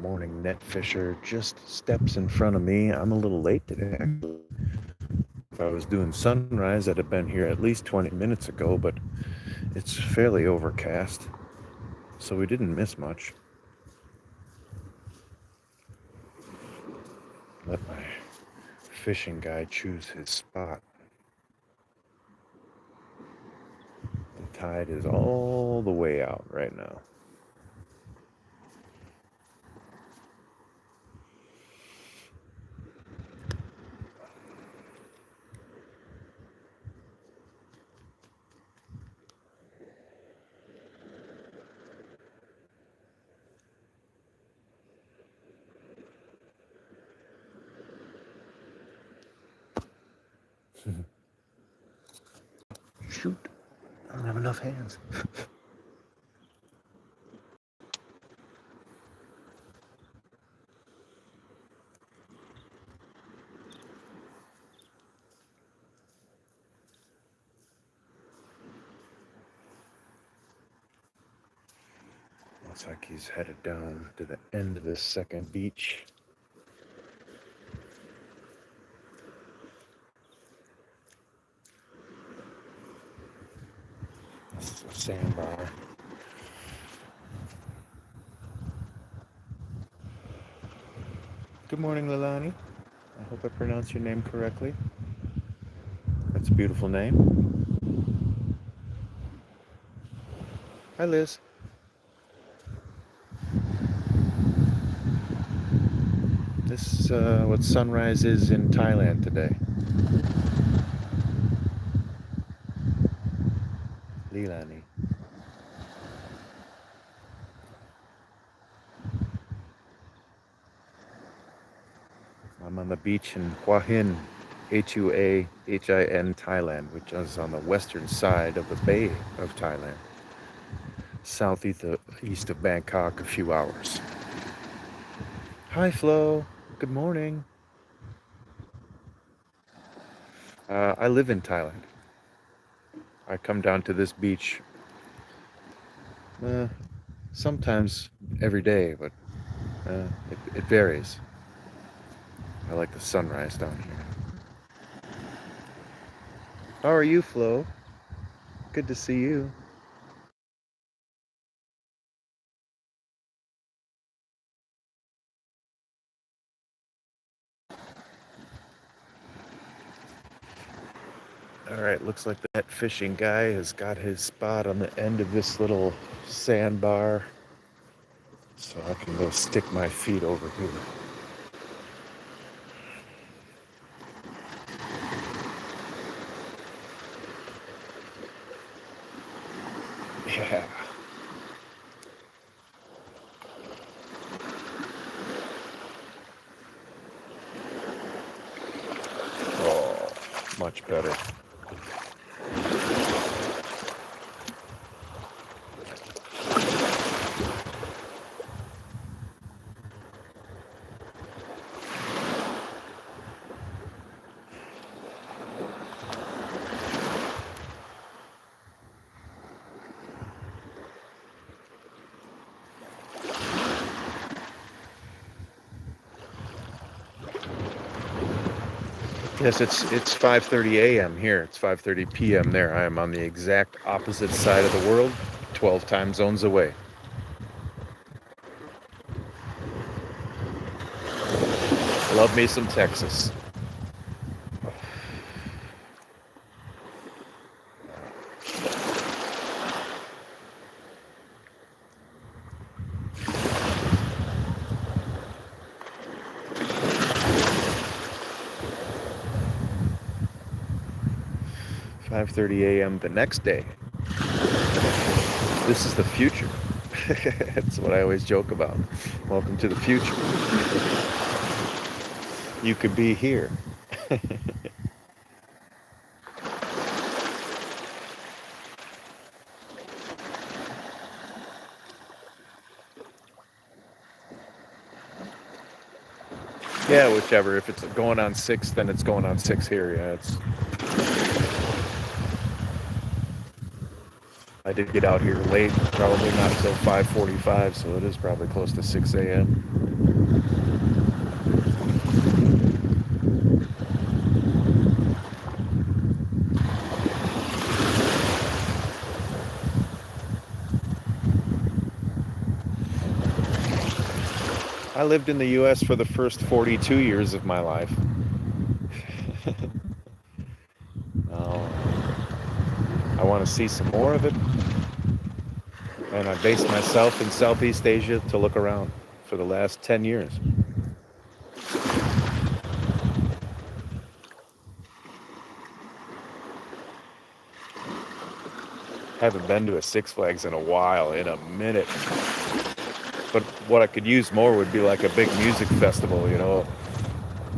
morning net fisher just steps in front of me. I'm a little late today, actually. If I was doing sunrise, I'd have been here at least 20 minutes ago, but it's fairly overcast, so we didn't miss much. Let my fishing guide choose his spot. The tide is all the way out right now. Shoot, I don't have enough hands. Looks like he's headed down to the end of this second beach. This is a sandbar. Good morning, Lilani. I hope I pronounced your name correctly. That's a beautiful name. Hi, Liz. This is what sunrise is in Thailand today. Lilani. I'm on the beach in Hua Hin, Huahin, Thailand, which is on the western side of the Bay of Thailand, southeast of Bangkok, a few hours. Hi, Flo. Good morning. I live in Thailand. I come down to this beach sometimes every day, but it varies. I like the sunrise down here. How are you, Flo? Good to see you. All right, looks like that fishing guy has got his spot on the end of this little sandbar, so I can go stick my feet over here. Yeah. Oh, much better. Yes, it's 5:30 a.m. here. It's 5:30 p.m. there. I am on the exact opposite side of the world, 12 time zones away. Love me some Texas. 5:30 a.m. the next day. This is the future. That's what I always joke about. Welcome to the future. You could be here. Yeah, whichever. If it's going on 6, then it's going on 6 here. Yeah, it's. I did get out here late, probably not until 5:45, so it is probably close to 6 a.m. I lived in the U.S. for the first 42 years of my life. uh, I want to see some more of it, and I based myself in Southeast Asia to look around for the last 10 years. Haven't been to a Six Flags in a while, in a minute. But what I could use more would be like a big music festival,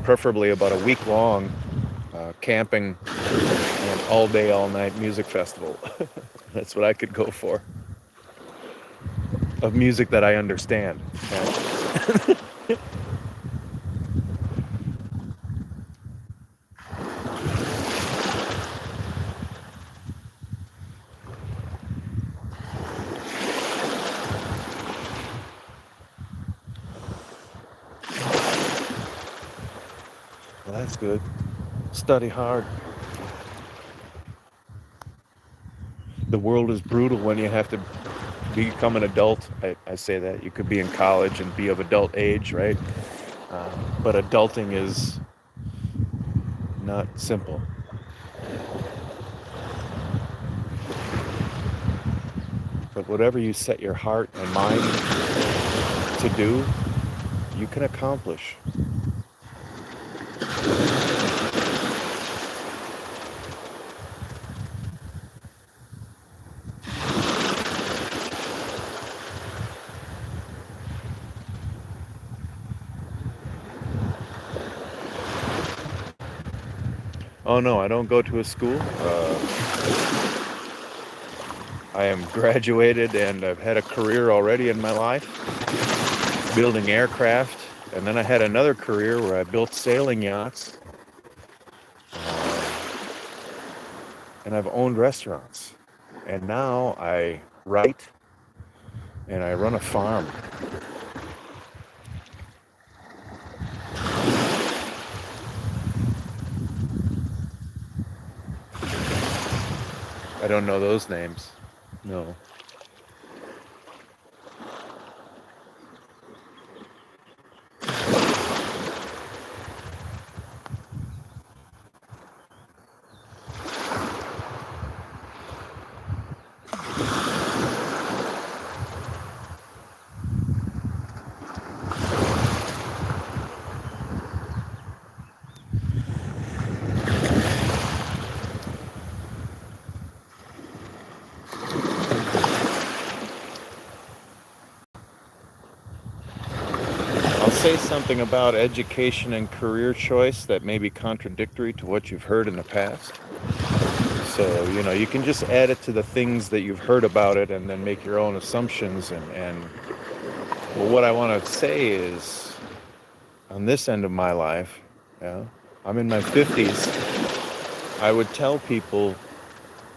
preferably about a week long, camping and all day, all night music festival. That's what I could go for. Of music that I understand. Yeah. Well, that's good. Study hard. The world is brutal when you have to become an adult. I say that. You could be in college and be of adult age, right? But adulting is not simple. But whatever you set your heart and mind to do, you can accomplish. Oh no, I don't go to a school. I am graduated and I've had a career already in my life, building aircraft. And then I had another career where I built sailing yachts. And I've owned restaurants. And now I write and I run a farm. I don't know those names. No. I'll say something about education and career choice that may be contradictory to what you've heard in the past. So, you can just add it to the things that you've heard about it and then make your own assumptions. And well, what I want to say is, on this end of my life, I'm in my 50s, I would tell people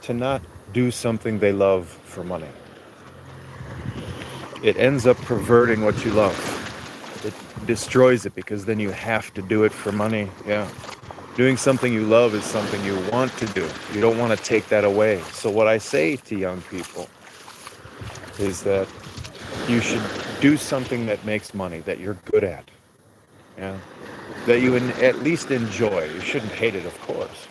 to not do something they love for money. It ends up perverting what you love. It destroys it because then you have to do it for money. Yeah. Doing something you love is something you want to do. You don't want to take that away. So what I say to young people is that you should do something that makes money, that you're good at. Yeah. That you at least enjoy. You shouldn't hate it, of course.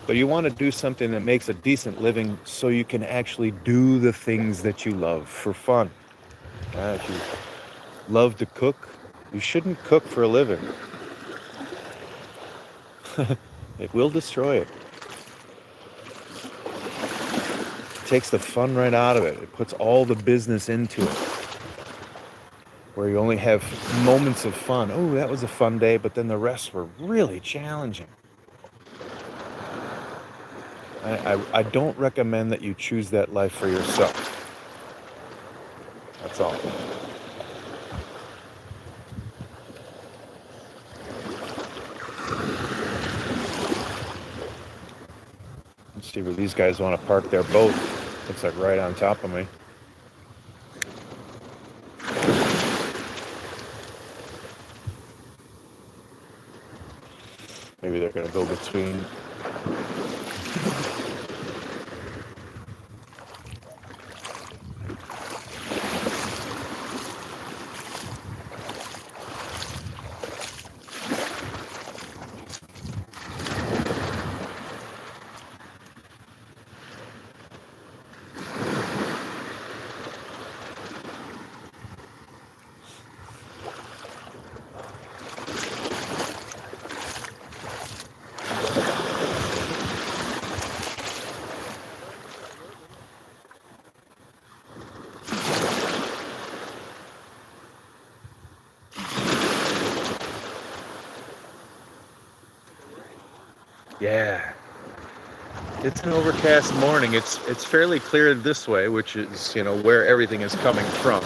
But you want to do something that makes a decent living so you can actually do the things that you love for fun. If you love to cook, you shouldn't cook for a living. It will destroy it. It takes the fun right out of it. It puts all the business into it. Where you only have moments of fun. Oh, that was a fun day, but then the rest were really challenging. I don't recommend that you choose that life for yourself. That's all. Let's see where these guys want to park their boat. Looks like right on top of me. Maybe they're going to go between. Yeah, it's an overcast morning. It's fairly clear this way, which is, where everything is coming from.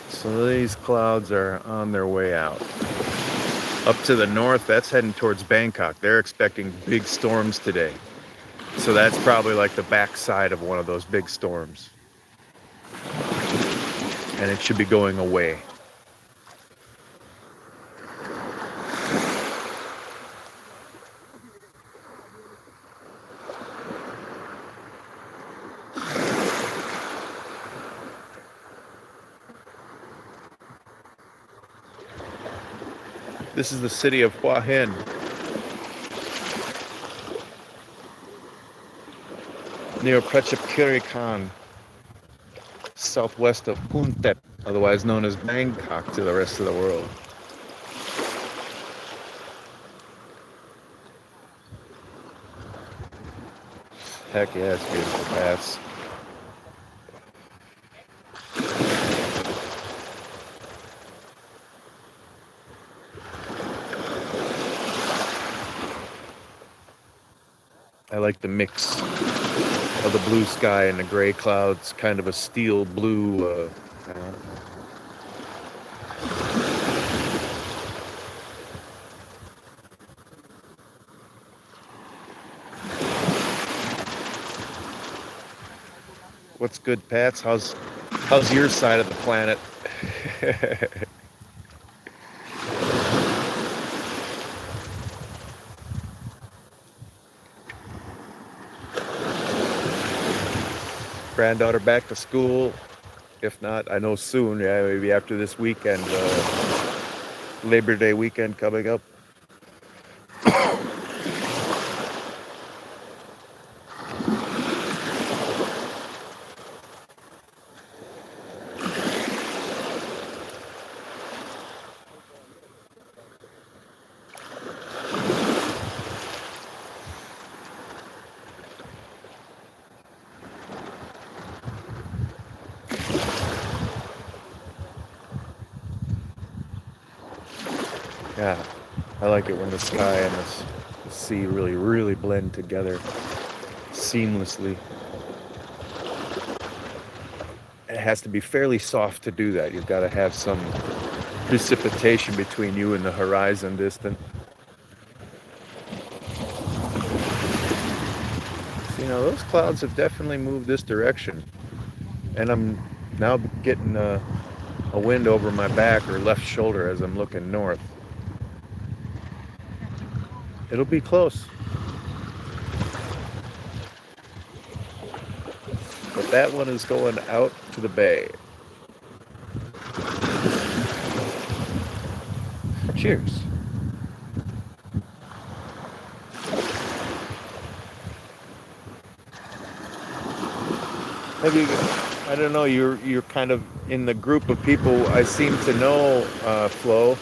So these clouds are on their way out. Up to the north, that's heading towards Bangkok. They're expecting big storms today. So that's probably like the backside of one of those big storms. And it should be going away. This is the city of Hua Hin. Near Prachapkirikan, southwest of Phuket, otherwise known as Bangkok to the rest of the world. Heck yeah, it's beautiful paths. I like the mix of the blue sky and the gray clouds, kind of a steel blue. What's good, Pats? How's your side of the planet? Granddaughter back to school. If not, I know soon. Yeah, maybe after this weekend, Labor Day weekend coming up. Yeah, I like it when the sky and the sea really, really blend together seamlessly. It has to be fairly soft to do that. You've got to have some precipitation between you and the horizon distant. Those clouds have definitely moved this direction. And I'm now getting a wind over my back or left shoulder as I'm looking north. It'll be close. But that one is going out to the bay. Cheers. Maybe, I don't know, you're kind of in the group of people I seem to know, Flo.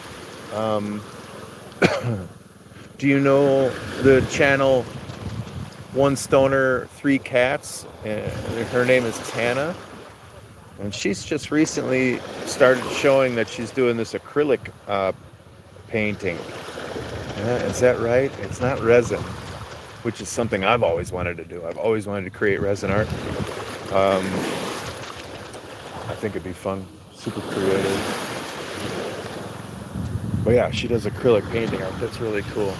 Do you know the channel One Stoner, Three Cats? Her name is Tana. And she's just recently started showing that she's doing this acrylic painting. Is that right? It's not resin, which is something I've always wanted to do. I've always wanted to create resin art. I think it'd be fun, super creative. But yeah, she does acrylic painting art. That's really cool.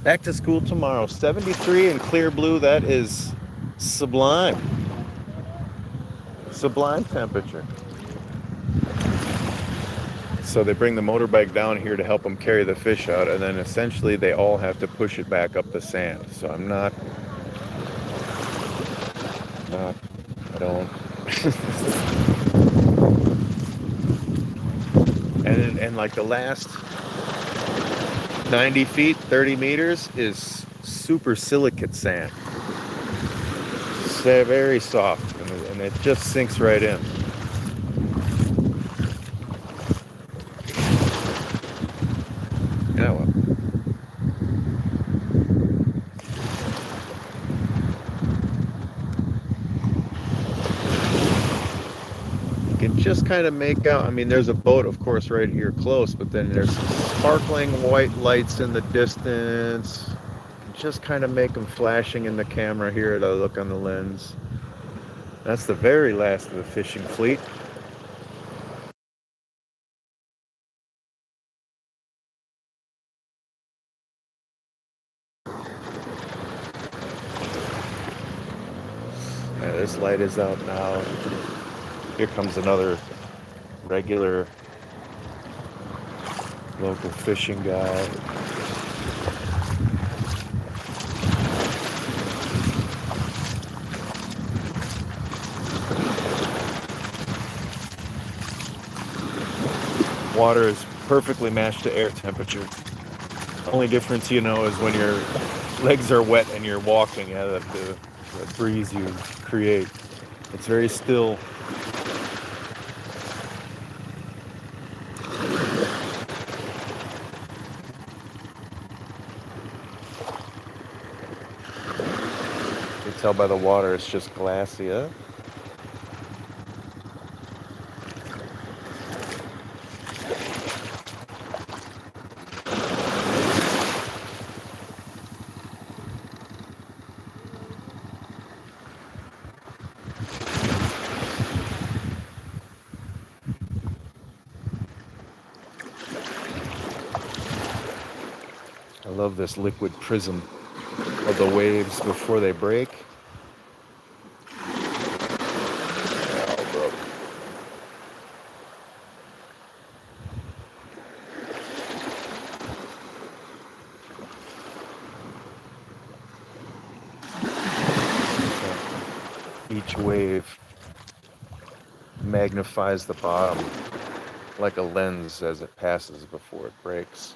Back to school tomorrow. 73 and clear blue. That is sublime. Sublime temperature. So they bring the motorbike down here to help them carry the fish out, and then essentially they all have to push it back up the sand. So I don't. and like the last 90 feet, 30 meters is super silicate sand. It's very soft, and it just sinks right in. Yeah, well. You can just kind of make out, I mean, there's a boat, of course, right here close, but then there's sparkling white lights in the distance. Just kind of make them flashing in the camera here as I look on the lens. That's the very last of the fishing fleet. Yeah, this light is out now. Here comes another regular local fishing guy. Water is perfectly matched to air temperature. The only difference, is when your legs are wet and you're walking out of the breeze you create. It's very still. You can tell by the water it's just glassy, huh? I love this liquid prism of the waves before they break. Oh, bro. Each wave magnifies the bottom like a lens as it passes before it breaks.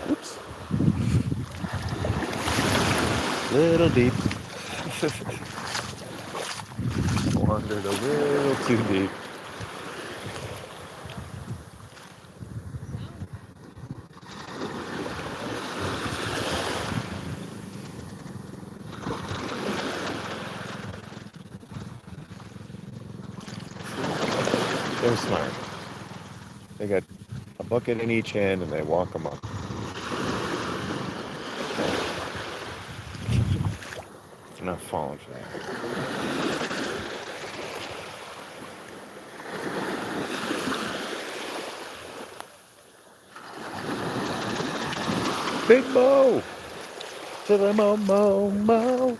Oops. Little deep. Wandered a little too deep. They're smart. They got a bucket in each hand and they walk them up. They're not falling for that. Big Mo! To the mo, mo, mo!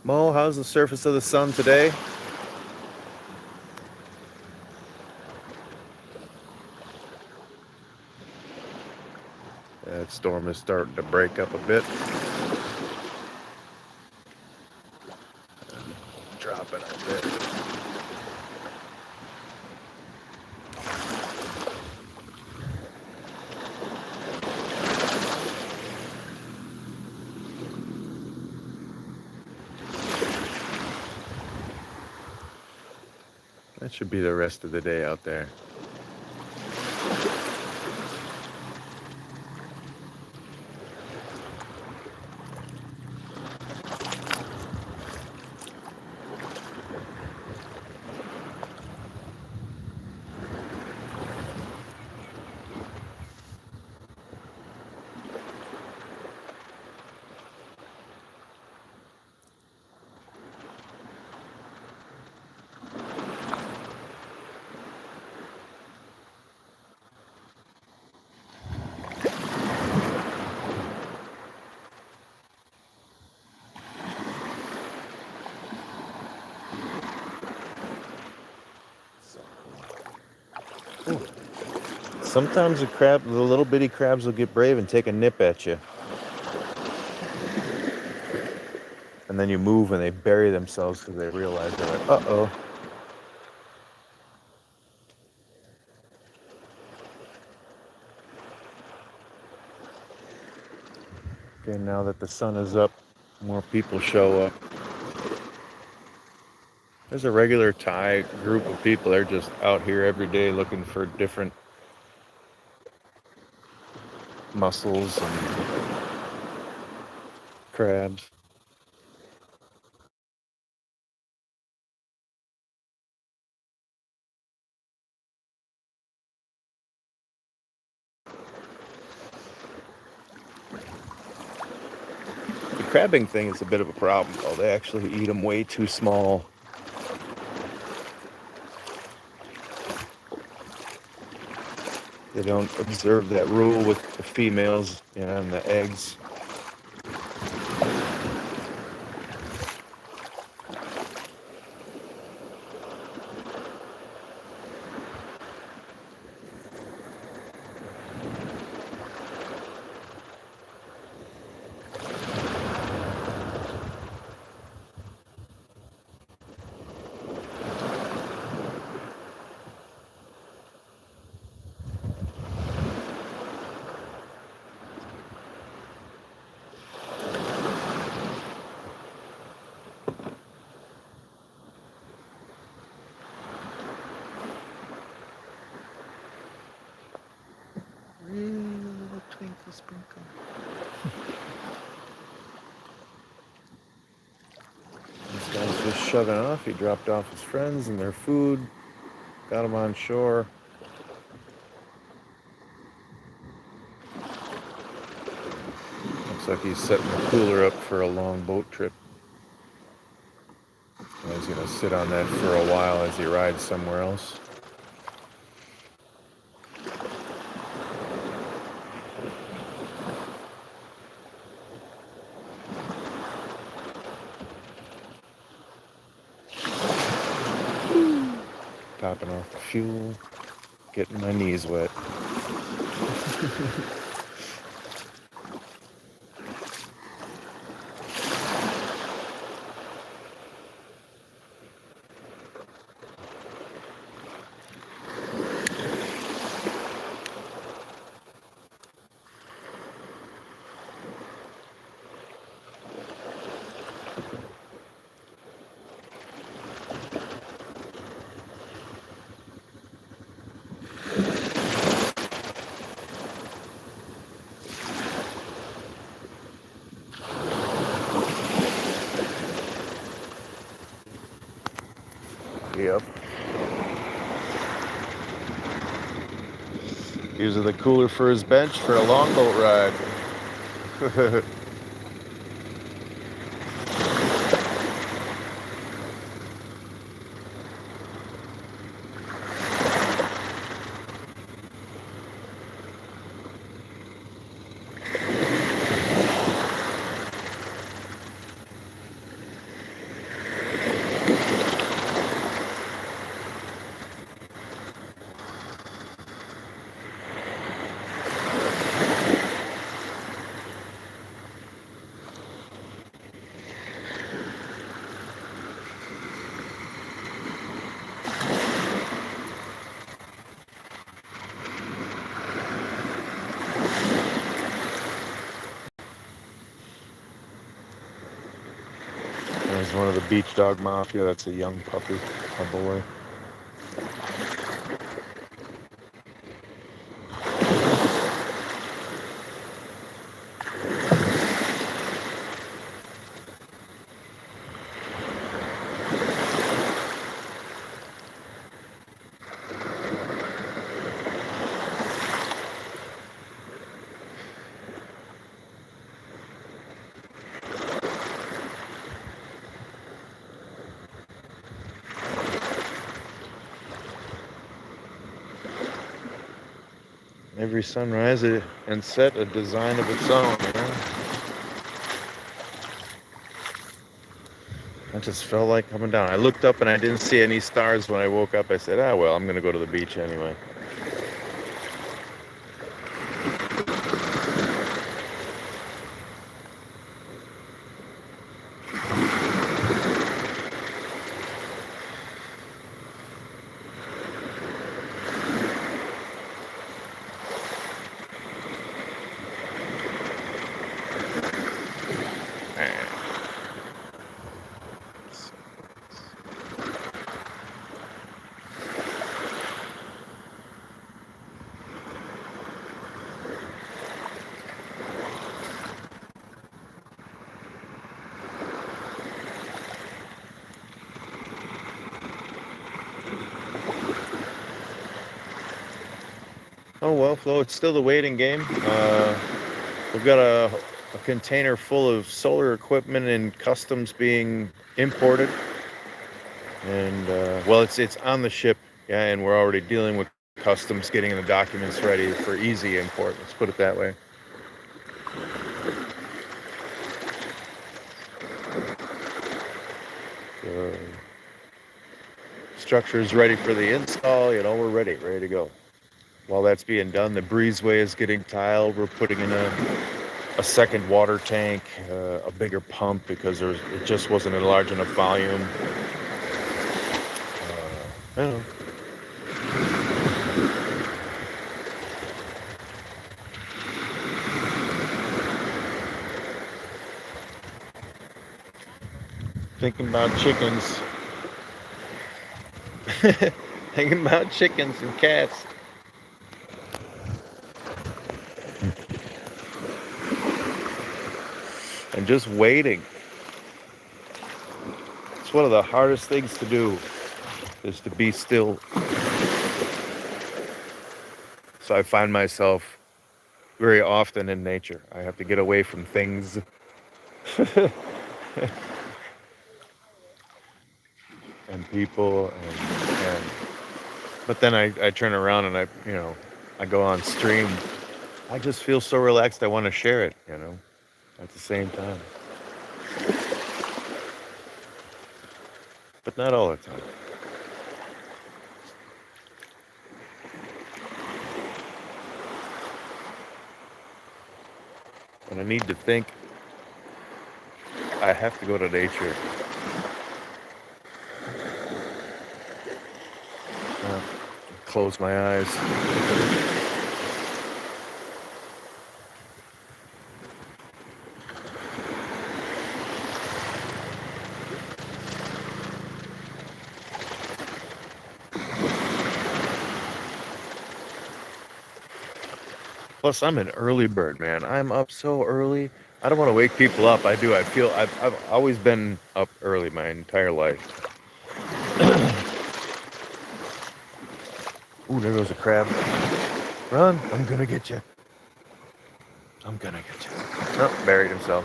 Mo, how's the surface of the sun today? That storm is starting to break up a bit. Dropping a bit. That should be the rest of the day out there. Sometimes the little bitty crabs will get brave and take a nip at you. And then you move and they bury themselves because they realize they're like, uh-oh. Okay, now that the sun is up, more people show up. There's a regular Thai group of people. They're just out here every day looking for different mussels and crabs. The crabbing thing is a bit of a problem, though. They actually eat them way too small. They don't observe that rule with the females and the eggs. Little twinkle sprinkle. This guy's just shoving off. He dropped off his friends and their food, got them on shore. Looks like he's setting the cooler up for a long boat trip. And he's going to sit on that for a while as he rides somewhere else. Topping off the fuel, getting my knees wet. Yep. Using the cooler for his bench for a long boat ride. There's one of the beach dog mafia. That's a young puppy, a boy. Every sunrise and set a design of its own. I just felt like coming down. I looked up and I didn't see any stars when I woke up. I said, well, I'm going to go to the beach anyway. Oh well, Flo, it's still the waiting game. We've got a container full of solar equipment and customs being imported, and well, it's on the ship, yeah, and we're already dealing with customs getting the documents ready for easy import. Let's put it that way. The structure is ready for the install. You know, we're ready to go. While that's being done, the breezeway is getting tiled. We're putting in a second water tank, a bigger pump because it just wasn't a large enough volume. I don't know. Thinking about chickens. Thinking about chickens and cats. And just waiting. It's one of the hardest things to do, is to be still. So I find myself very often in nature. I have to get away from things. And people and but then I turn around and I go on stream. I just feel so relaxed. I want to share it, at the same time. But not all the time. When I need to think, I have to go to nature. Close my eyes. Plus, I'm an early bird, man. I'm up so early. I don't want to wake people up. I do. I feel I've always been up early my entire life. Ooh, there goes a crab. Run! I'm gonna get you. I'm gonna get you. Oh, buried himself.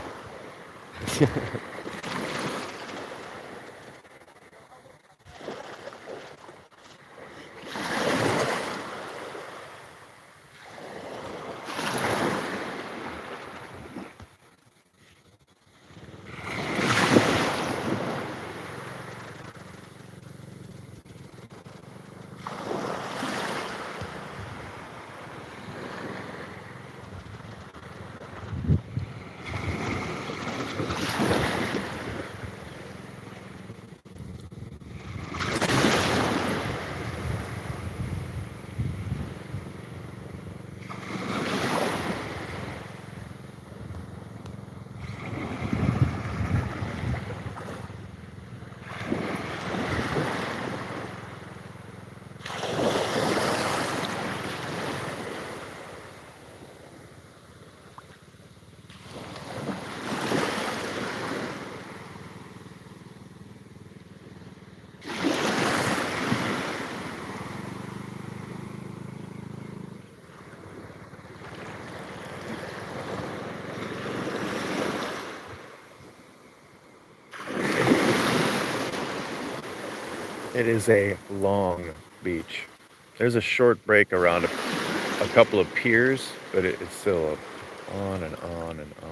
It is a long beach. There's a short break around a couple of piers, but it's still on and on and on.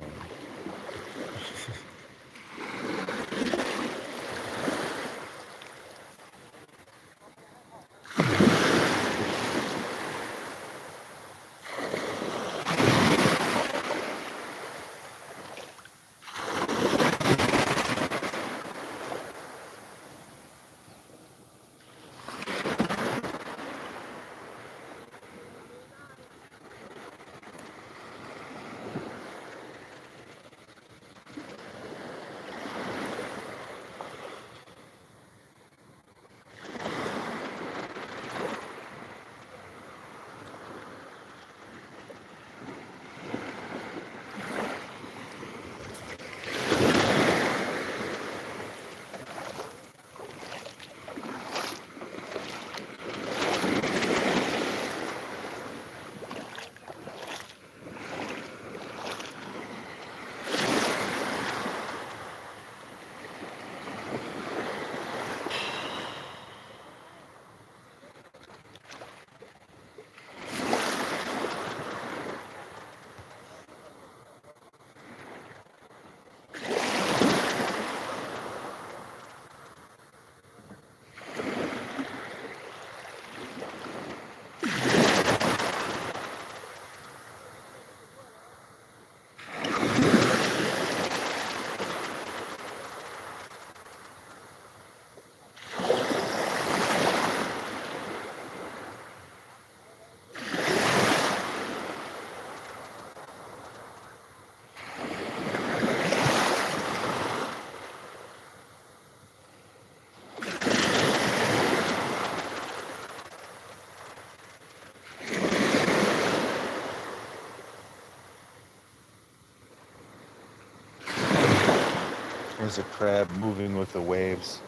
There's a crab moving with the waves.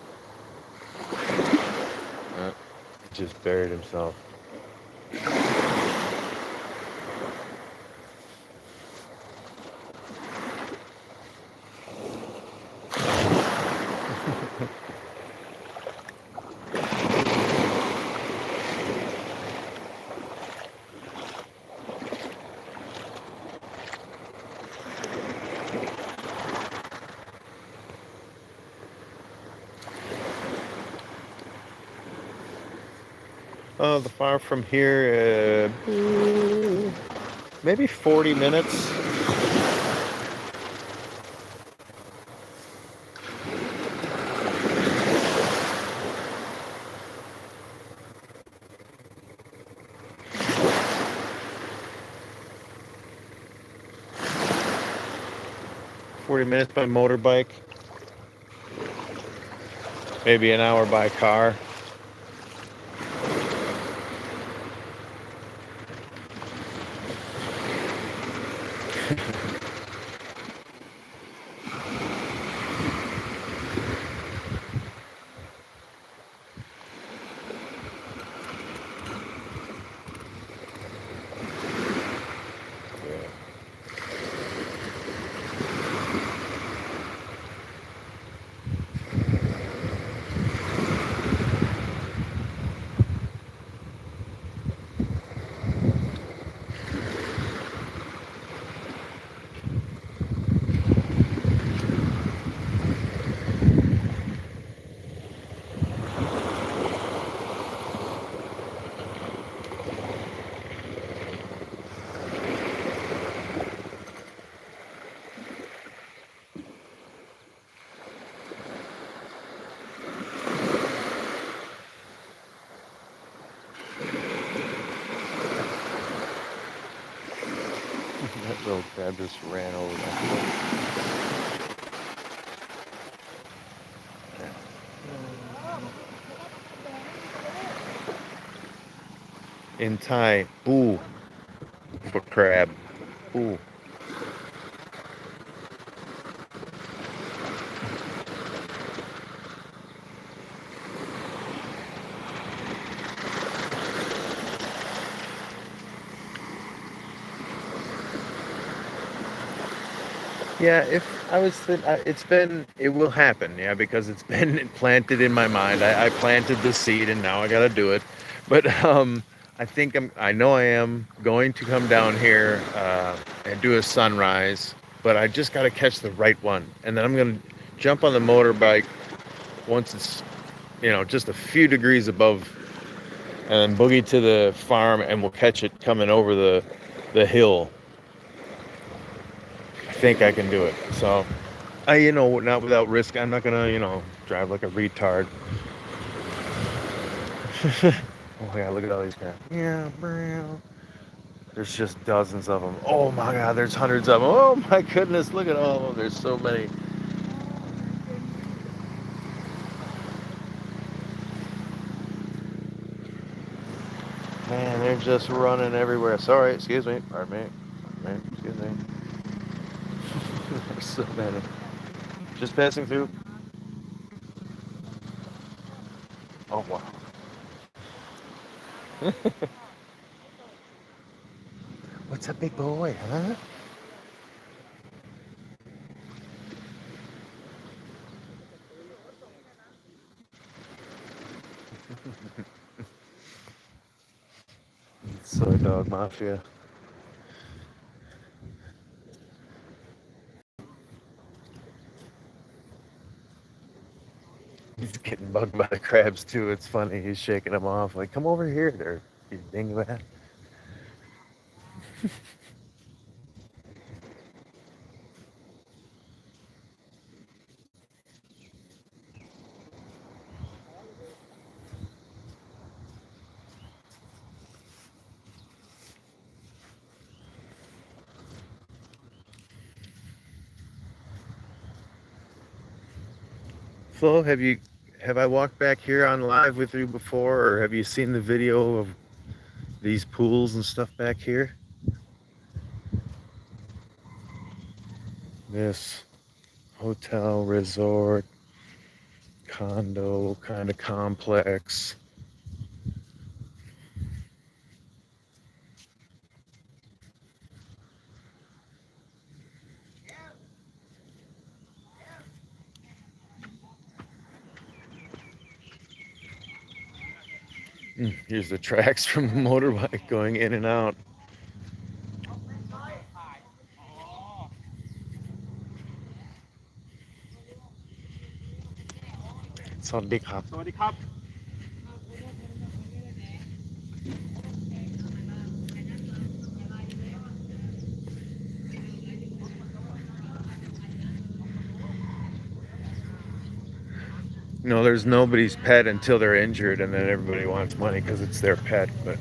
He just buried himself. Oh, the far from here, maybe 40 minutes. 40 minutes by motorbike. Maybe an hour by car. That little crab just ran over that foot. In Thai, boo for crab. Boo. Yeah, if I was, it will happen, yeah, because it's been planted in my mind. I planted the seed and now I got to do it. But I know I am going to come down here and do a sunrise, but I just got to catch the right one. And then I'm going to jump on the motorbike once it's, just a few degrees above, and then boogie to the farm and we'll catch it coming over the hill. I think I can do it. So, not without risk. I'm not gonna, drive like a retard. Oh yeah, look at all these guys. Yeah, bro. There's just dozens of them. Oh my God, there's hundreds of them. Oh my goodness, look at all of them. There's so many. Man, they're just running everywhere. Sorry, excuse me. Pardon me. Excuse me. There's so many. Just passing through. Oh wow. What's up, big boy, huh? Soy dog mafia. He's getting bugged by the crabs too. It's funny. He's shaking them off. Like, come over here, there, you dingbat. Flo, have I walked back here on live with you before, or have you seen the video of these pools and stuff back here? This hotel, resort, condo kind of complex. Here's the tracks from the motorbike going in and out. Sawasdee Krap. สวัสดีครับ No, there's nobody's pet until they're injured, and then everybody wants money because it's their pet, but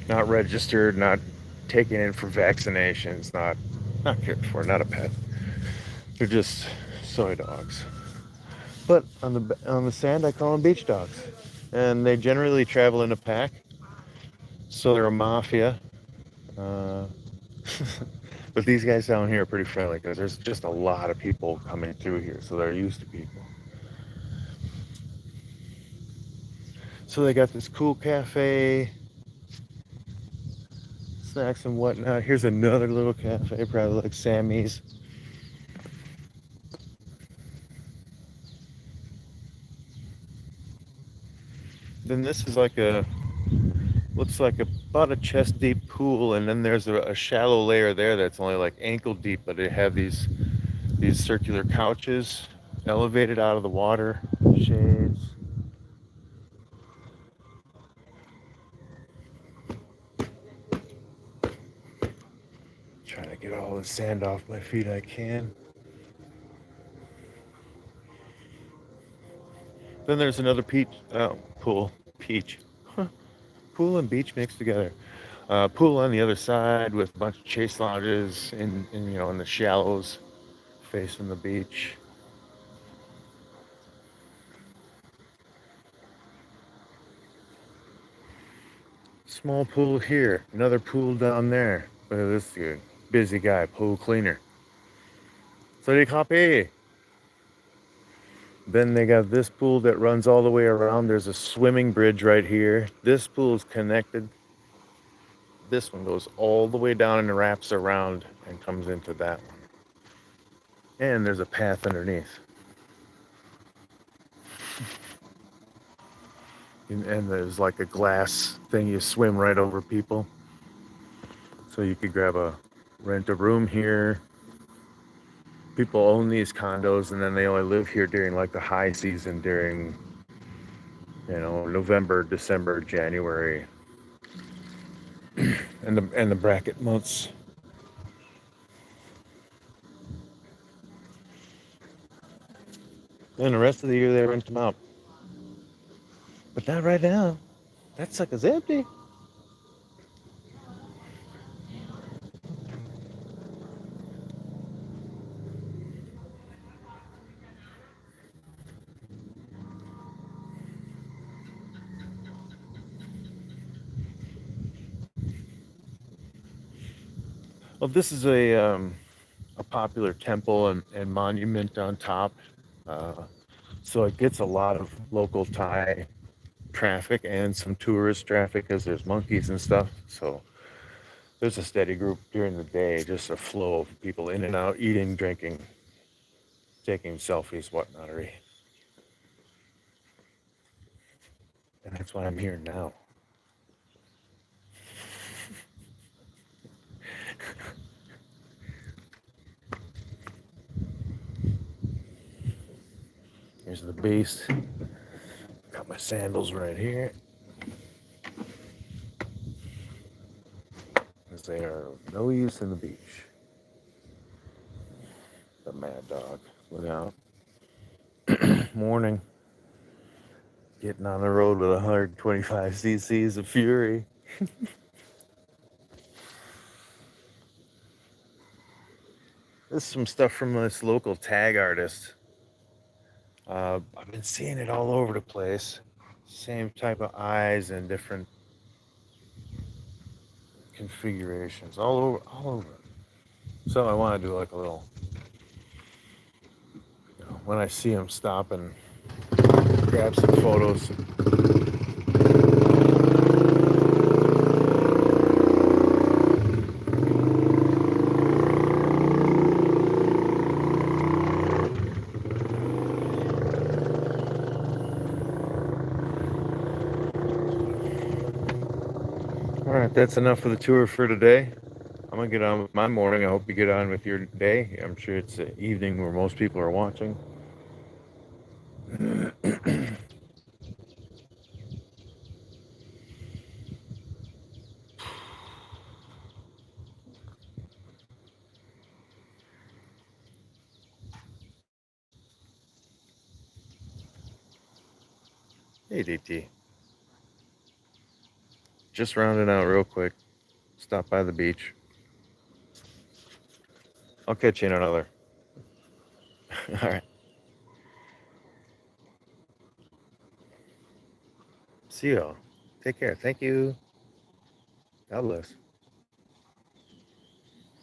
not registered, not taken in for vaccinations, not cared for, not a pet. They're just soy dogs. But on the sand, I call them beach dogs, and they generally travel in a pack, so they're a mafia. Uh, but these guys down here are pretty friendly because there's just a lot of people coming through here, so they're used to people. So they got this cool cafe, snacks and whatnot. Here's another little cafe, probably like Sammy's. Then this is like looks like about a chest deep pool, and then there's a shallow layer there that's only like ankle deep, but they have these circular couches elevated out of the water, shades. Trying to get all the sand off my feet I can. Then there's another peach, pool and beach mixed together. Pool on the other side with a bunch of chase lounges in the shallows facing the beach. Small pool here, another pool down there. Look at this dude, busy guy, pool cleaner. So copy. Then they got this pool that runs all the way around. There's a swimming bridge right here. This pool is connected. This one goes all the way down and wraps around and comes into that one. And there's a path underneath. And there's like a glass thing you swim right over people. So you could rent a room here. People own these condos and then they only live here during like the high season during November, December, January, and the bracket months. And the rest of the year they rent them out. But not right now. That sucker's empty. Well, this is a popular temple and monument on top. Uh, so it gets a lot of local Thai traffic and some tourist traffic because there's monkeys and stuff. So there's a steady group during the day, just a flow of people in and out, eating, drinking, taking selfies, whatnot. And that's why I'm here now. Here's the base. Got my sandals right here. As they are of no use in the beach. The mad dog. Look out. Morning. Getting on the road with 125 cc's of fury. This is some stuff from this local tag artist. I've been seeing it all over the place. Same type of eyes and different configurations all over. So I want to do like a little when I see them stop and grab some photos. All right, that's enough for the tour for today. I'm gonna get on with my morning. I hope you get on with your day. I'm sure it's the evening where most people are watching. Hey, DT. Just rounding out real quick. Stop by the beach. I'll catch you in another. All right. See y'all. Take care. Thank you. God bless.